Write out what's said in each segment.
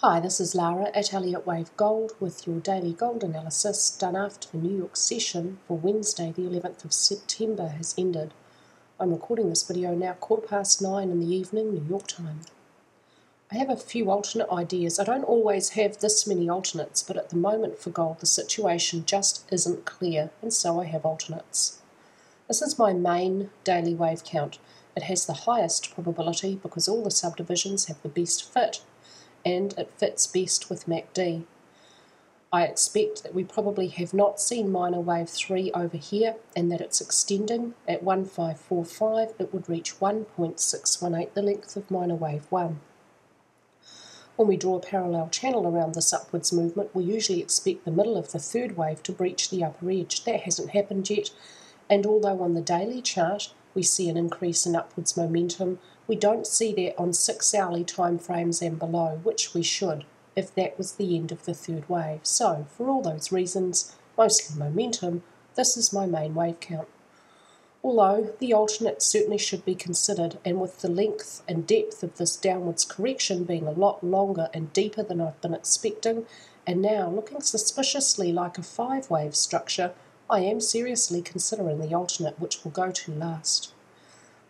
Hi, this is Lara at Elliott Wave Gold with your daily gold analysis done after the New York session for Wednesday the 11th of September has ended. I'm recording this video now 9:15 in the evening, New York time. I have a few alternate ideas. I don't always have this many alternates, but at the moment for gold the situation just isn't clear, and so I have alternates. This is my main daily wave count. It has the highest probability because all the subdivisions have the best fit, and it fits best with MACD. I expect that we probably have not seen minor wave 3 over here and that it's extending. At 1545 it would reach 1.618, the length of minor wave 1. When we draw a parallel channel around this upwards movement, we usually expect the middle of the third wave to breach the upper edge. That hasn't happened yet, and although on the daily chart we see an increase in upwards momentum, we don't see that on 6-hourly timeframes and below, which we should, if that was the end of the third wave. So, for all those reasons, mostly momentum, this is my main wave count. Although the alternate certainly should be considered, and with the length and depth of this downwards correction being a lot longer and deeper than I've been expecting, and now looking suspiciously like a 5-wave structure, I am seriously considering the alternate, which we'll go to last.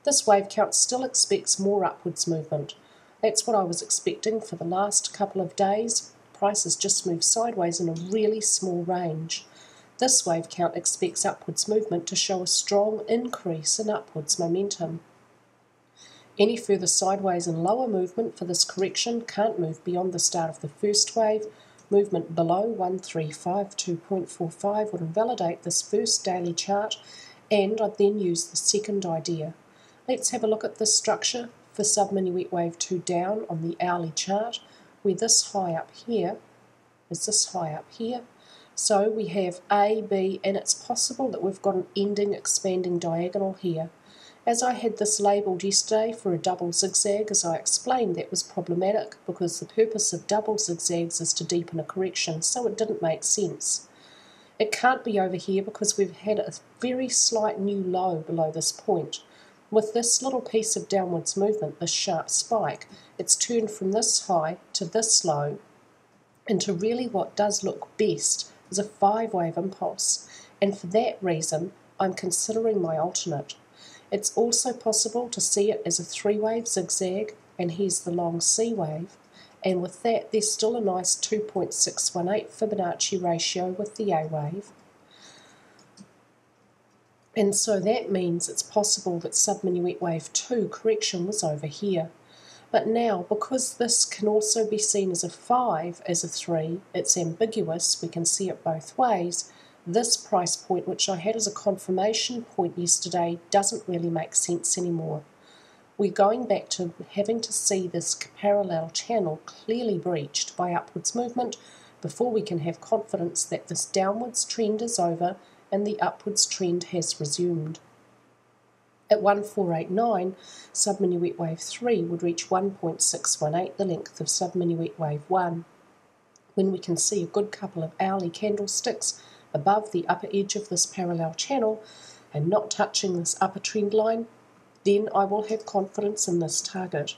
This wave count still expects more upwards movement. That's what I was expecting for the last couple of days. Prices just moved sideways in a really small range. This wave count expects upwards movement to show a strong increase in upwards momentum. Any further sideways and lower movement for this correction can't move beyond the start of the first wave. Movement below 1352.45 would invalidate this first daily chart, and I'd then use the second idea. Let's have a look at this structure for sub-minuet wave 2 down on the hourly chart, where this high up here is this high up here. So we have A, B, and it's possible that we've got an ending expanding diagonal here. As I had this labelled yesterday for a double zigzag, as I explained, that was problematic because the purpose of double zigzags is to deepen a correction, so it didn't make sense. It can't be over here because we've had a very slight new low below this point. With this little piece of downwards movement, this sharp spike, it's turned from this high to this low into really what does look best as a 5-wave impulse, and for that reason I'm considering my alternate. It's also possible to see it as a 3-wave zigzag, and here's the long C wave, and with that there's still a nice 2.618 Fibonacci ratio with the A wave. And so that means it's possible that sub-minuet wave 2 correction was over here. But now, because this can also be seen as a 5, as a 3, it's ambiguous, we can see it both ways, this price point, which I had as a confirmation point yesterday, doesn't really make sense anymore. We're going back to having to see this parallel channel clearly breached by upwards movement before we can have confidence that this downwards trend is over and the upwards trend has resumed. At 1489, sub-minuet wave 3 would reach 1.618, the length of sub-minuet wave 1. When we can see a good couple of hourly candlesticks above the upper edge of this parallel channel and not touching this upper trend line, then I will have confidence in this target.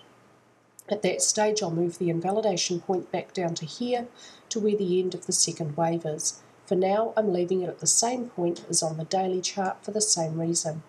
At that stage I'll move the invalidation point back down to here to where the end of the second wave is. For now I'm leaving it at the same point as on the daily chart for the same reason.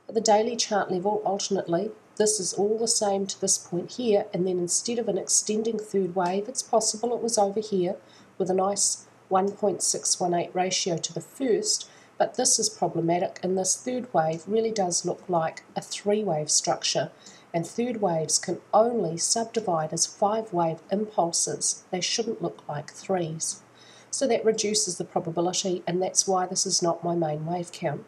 At the daily chart level, alternately, this is all the same to this point here, and then instead of an extending third wave, it's possible it was over here with a nice 1.618 ratio to the first, but this is problematic, and this third wave really does look like a 3-wave structure, and third waves can only subdivide as 5-wave impulses. They shouldn't look like 3s. So that reduces the probability, and that's why this is not my main wave count.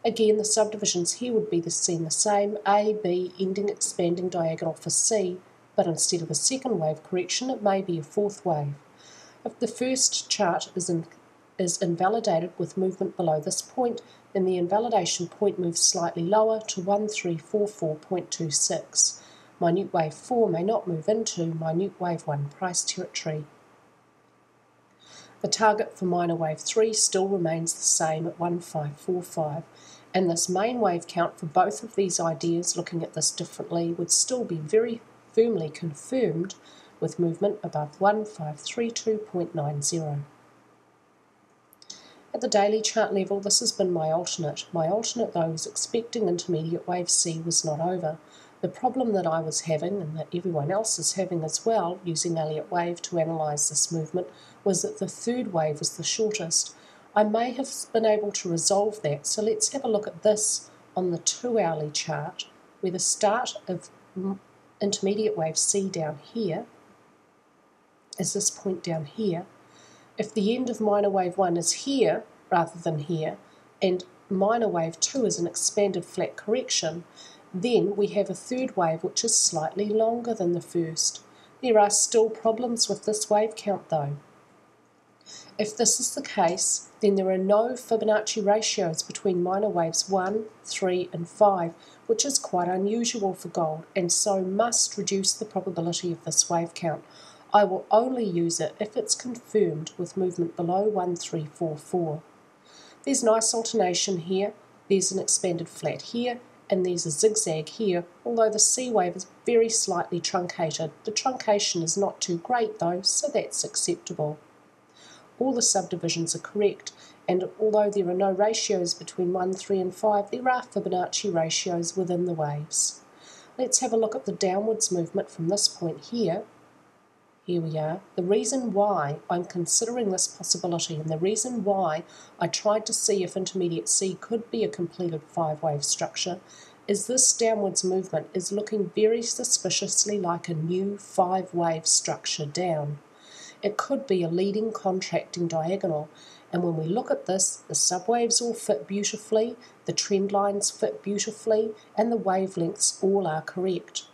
Again, the subdivisions here would be seen the same, A, B, ending expanding diagonal for C, but instead of a second wave correction, it may be a 4th wave. If the first chart is invalidated with movement below this point, then the invalidation point moves slightly lower to 1344.26. Minute wave 4 may not move into minute wave 1 price territory. The target for minor wave 3 still remains the same at 1545, and this main wave count for both of these ideas, looking at this differently, would still be very firmly confirmed with movement above 1532.90. At the daily chart level, this has been my alternate. My alternate, though, was expecting intermediate wave C was not over. The problem that I was having, and that everyone else is having as well, using Elliott wave to analyse this movement, was that the third wave was the shortest. I may have been able to resolve that, so let's have a look at this on the 2-hourly chart, where the start of intermediate wave C down here is this point down here. If the end of minor wave 1 is here rather than here, and minor wave 2 is an expanded flat correction, then we have a third wave which is slightly longer than the first. There are still problems with this wave count though. If this is the case, then there are no Fibonacci ratios between minor waves 1, 3 and 5, which is quite unusual for gold, and so must reduce the probability of this wave count. I will only use it if it's confirmed with movement below 1344. There's nice alternation here, there's an expanded flat here, and there's a zigzag here, although the C wave is very slightly truncated. The truncation is not too great though, so that's acceptable. All the subdivisions are correct, and although there are no ratios between 1, 3 and 5, there are Fibonacci ratios within the waves. Let's have a look at the downwards movement from this point here. Here we are. The reason why I'm considering this possibility, and the reason why I tried to see if intermediate C could be a completed 5-wave structure, is this downwards movement is looking very suspiciously like a new 5-wave structure down. It could be a leading contracting diagonal, and when we look at this, the subwaves all fit beautifully, the trend lines fit beautifully, and the wavelengths all are correct.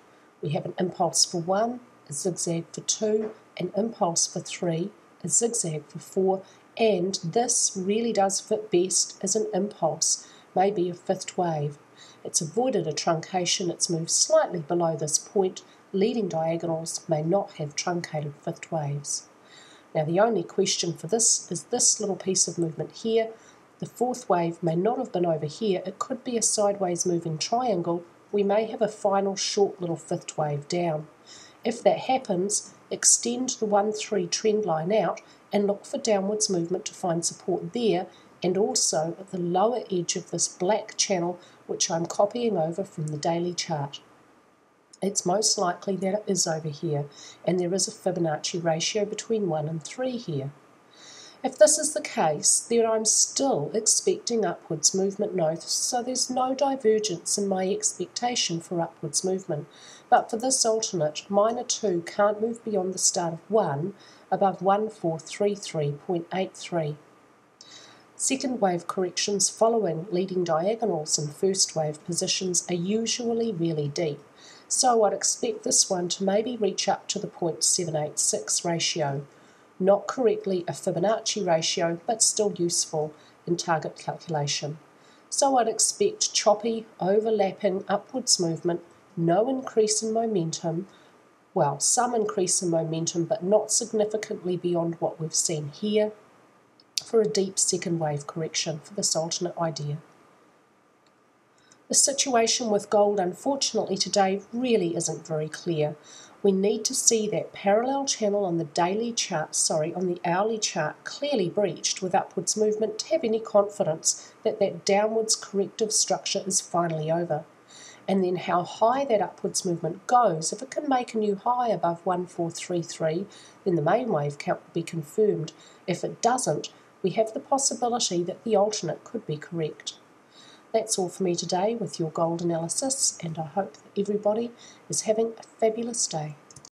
We have an impulse for 1, a zigzag for 2, an impulse for 3, a zigzag for 4, and this really does fit best as an impulse, maybe a 5th wave. It's avoided a truncation, it's moved slightly below this point. Leading diagonals may not have truncated 5th waves. Now the only question for this is this little piece of movement here. The 4th wave may not have been over here, it could be a sideways moving triangle. We may have a final short little 5th wave down. If that happens, extend the 1-3 trend line out and look for downwards movement to find support there, and also at the lower edge of this black channel, which I'm copying over from the daily chart. It's most likely that it is over here, and there is a Fibonacci ratio between 1 and 3 here. If this is the case, then I'm still expecting upwards movement north, so there's no divergence in my expectation for upwards movement. But for this alternate, minor 2 can't move beyond the start of 1 above 1433.83. Second wave corrections following leading diagonals in first wave positions are usually really deep, so I'd expect this one to maybe reach up to the 0.786 ratio. Not correctly a Fibonacci ratio, but still useful in target calculation. So I'd expect choppy, overlapping upwards movement, no increase in momentum, well, some increase in momentum, but not significantly beyond what we've seen here, for a deep second wave correction for this alternate idea. The situation with gold, unfortunately, today really isn't very clear. We need to see that parallel channel on the daily chart, on the hourly chart clearly breached with upwards movement to have any confidence that that downwards corrective structure is finally over. And then how high that upwards movement goes, if it can make a new high above 1433, then the main wave count will be confirmed. If it doesn't, we have the possibility that the alternate could be correct. That's all for me today with your gold analysis, and I hope that everybody is having a fabulous day.